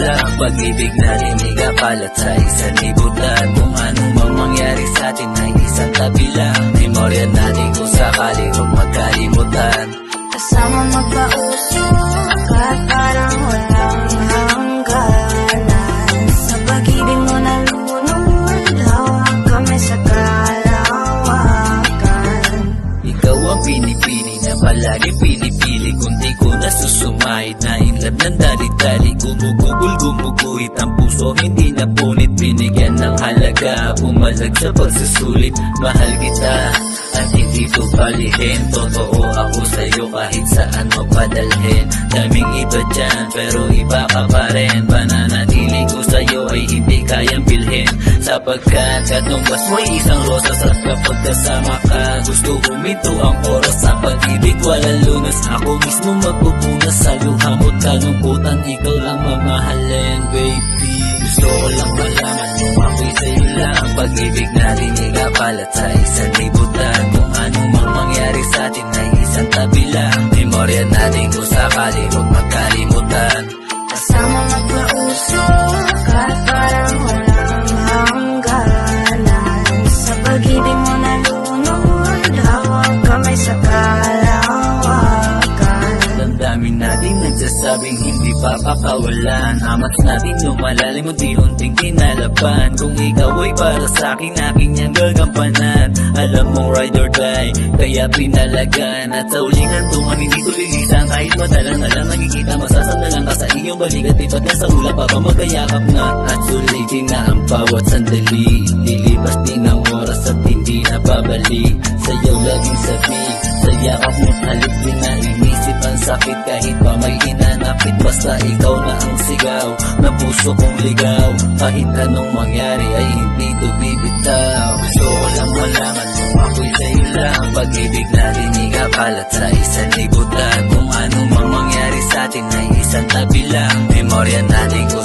lang, pag-ibig na inigapalat sa isang libutan. Kung anong mang mangyari sa atin ay isang tabi lang. Memorya natin kung sakali huwag magkalimutan. Kasama magpausok at parang walang hangganan. Sa pag-ibig mo nalunod, hawak kami sa kalawakan. Ikaw ang pinipili na palagi pili-pili. Kung di ko nasusumahid na inlove ng dali-dali. Gumuguhit ang puso, hindi na punit. Binigyan ng halaga, pumalag sa pagsusulit. Mahal kita at hindi to balihin. Totoo ako sa'yo kahit saan mo padalhin. Daming iba dyan pero iba ka pa rin. Pananatili ko sa'yo ay hindi kayang bilhin. Sapagkat katumbas mo'y isang rosas. At kapag kasama ka gusto huminto ang oras. Sa pag-ibig walang lunas, ako mismo magpupunas. Sa luha mo't kalungkutan, ikaw lang mamahalin, baby. Gusto ko lang malaman mo ako'y sa'yo lang. Pag-ibig natin ikapalat sa isang libutan. Kung anong mang mangyari sa atin ay isang tabi lang. Memorya natin kung sakali huwag magkalimutan. Kasama magpausok at parang walang hangganan. Sa pag-ibig mo nalunod, hawak kami sa kalawakan. Damdamin natin nagsasabing hindi papakawalan. Amat natin lumalalim unti-unting kinalaban. Kung ikaw ay para sa'kin, aking niyang gagampanan. Alam mong ride or die, kaya pinalagan. At sa uling hantungan, hindi ko lilisan. Kahit madalang na lang nakikita, masasandalan ka sa iyong balik. At iba't na sa hula pa ba magkayakap na. At sulitin na ang bawat sandali. Lilipas din ang oras at hindi na babalik. Sa'yo laging sabi, sa yakap mo't halik din na inisip ang sakit. Kahit pa may hinanapit, basta ikaw na ang sigaw ng puso kong ligaw. Kahit anong mangyari ay hindi to bibitaw. Gusto ko lang malaman kung ako'y sa'yo lang. Pag-ibig natin ikapalat sa isang libutan. Kung ano mang mangyari sa atin ay isang tabi lang. Memorya natin kung